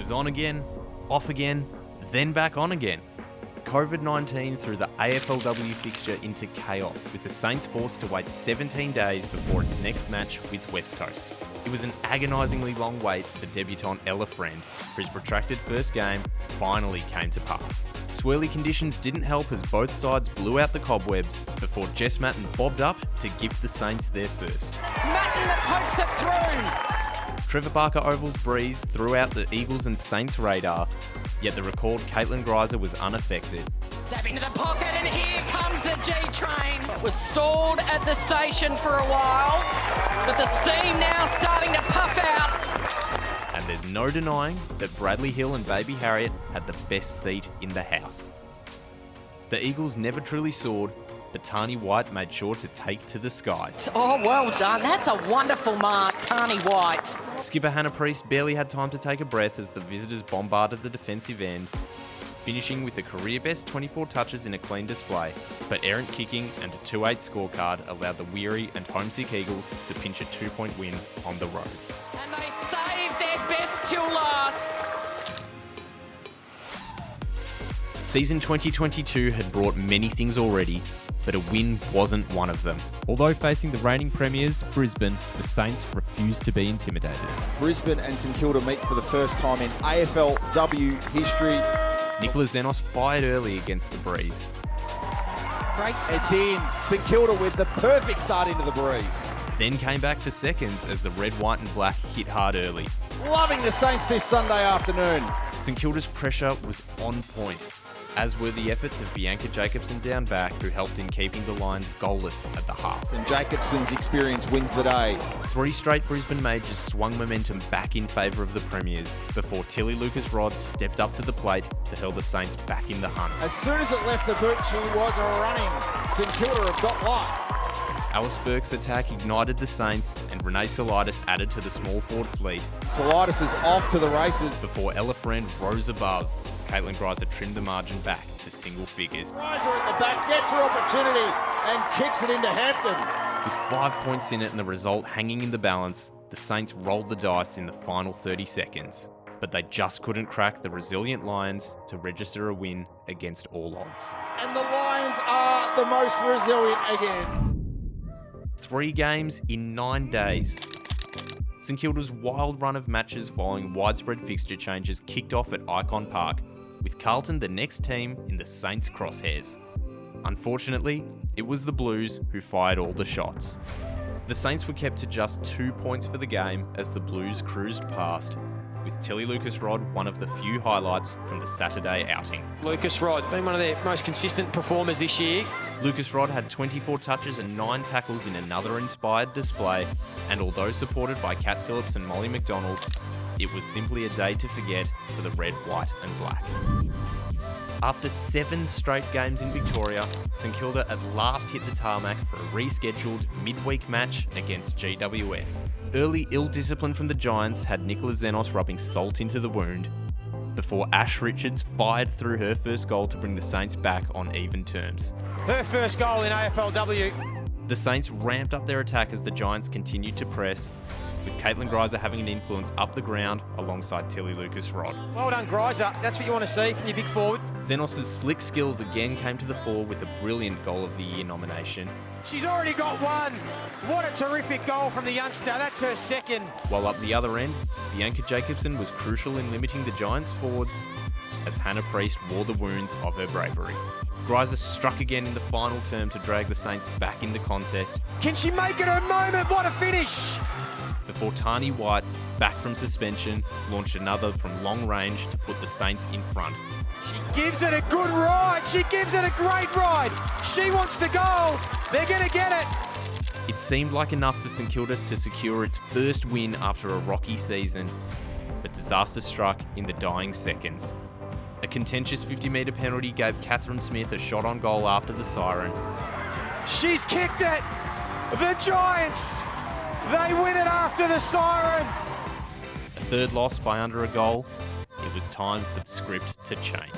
was on again, off again, then back on again. COVID-19 threw the AFLW fixture into chaos, with the Saints forced to wait 17 days before its next match with West Coast. It was an agonisingly long wait for debutant Ella Friend, whose protracted first game finally came to pass. Swirly conditions didn't help as both sides blew out the cobwebs before Jess Matten bobbed up to gift the Saints their first. It's Matten that pokes it through! Trevor Barker Oval's breeze threw out the Eagles and Saints radar, yet the recalled Caitlin Greiser was unaffected. Step into the pocket and here comes the G-train. It was stalled at the station for a while, but the steam now starting to puff out. And there's no denying that Bradley Hill and Baby Harriet had the best seat in the house. The Eagles never truly soared, but Tani White made sure to take to the skies. Oh, well done. That's a wonderful mark, Tani White. Skipper Hannah Priest barely had time to take a breath as the visitors bombarded the defensive end, finishing with a career-best 24 touches in a clean display. But errant kicking and a 2-8 scorecard allowed the weary and homesick Eagles to pinch a 2-point win on the road. And they saved their best till last. Season 2022 had brought many things already, but a win wasn't one of them. Although facing the reigning premiers, Brisbane, the Saints refused to be intimidated. Brisbane and St Kilda meet for the first time in AFLW history. Nicola Xenos fired early against the breeze. Great. It's in. St Kilda with the perfect start into the breeze. Then came back for seconds as the red, white and black hit hard early. Loving the Saints this Sunday afternoon. St Kilda's pressure was on point, as were the efforts of Bianca Jacobson down back, who helped in keeping the Lions goalless at the half. And Jacobson's experience wins the day. 3 straight Brisbane majors swung momentum back in favour of the Premiers before Tilly Lucas-Rod stepped up to the plate to hurl the Saints back in the hunt. As soon as it left the boot, she was running. St Kilda have got life. Alice Burke's attack ignited the Saints and Renee Solitis added to the small forward fleet. Solitis is off to the races. Before Ella Friend rose above as Caitlin Greiser trimmed the margin back to single figures. Greiser at the back gets her opportunity and kicks it into Hampton. With 5 points in it and the result hanging in the balance, the Saints rolled the dice in the final 30 seconds. But they just couldn't crack the resilient Lions to register a win against all odds. And the Lions are the most resilient again. 3 games in 9 days. St Kilda's wild run of matches following widespread fixture changes kicked off at Icon Park, with Carlton the next team in the Saints' crosshairs. Unfortunately, it was the Blues who fired all the shots. The Saints were kept to just 2 points for the game as the Blues cruised past, with Tilly Lucas-Rod one of the few highlights from the Saturday outing. Lucas-Rod, been one of their most consistent performers this year. Lucas-Rod had 24 touches and 9 tackles in another inspired display, and although supported by Kat Phillips and Molly McDonald, it was simply a day to forget for the red, white and black. After 7 straight games in Victoria, St Kilda at last hit the tarmac for a rescheduled midweek match against GWS. Early ill discipline from the Giants had Nicola Xenos rubbing salt into the wound, before Ash Richards fired through her first goal to bring the Saints back on even terms. Her first goal in AFLW. The Saints ramped up their attack as the Giants continued to press, with Caitlin Greiser having an influence up the ground alongside Tilly Lucas-Rod. Well done, Greiser. That's what you want to see from your big forward. Xenos' slick skills again came to the fore with a brilliant Goal of the Year nomination. She's already got one. What a terrific goal from the youngster. That's her second. While up the other end, Bianca Jacobson was crucial in limiting the Giants' forwards as Hannah Priest wore the wounds of her bravery. Greiser struck again in the final term to drag the Saints back in the contest. Can she make it her moment? What a finish! Before Tani White, back from suspension, launched another from long range to put the Saints in front. She gives it a good ride. She gives it a great ride. She wants the goal. They're going to get it. It seemed like enough for St Kilda to secure its first win after a rocky season, but disaster struck in the dying seconds. A contentious 50-metre penalty gave Catherine Smith a shot on goal after the siren. She's kicked it. The Giants, they win it after the siren. A third loss by under a goal. It was time for the script to change.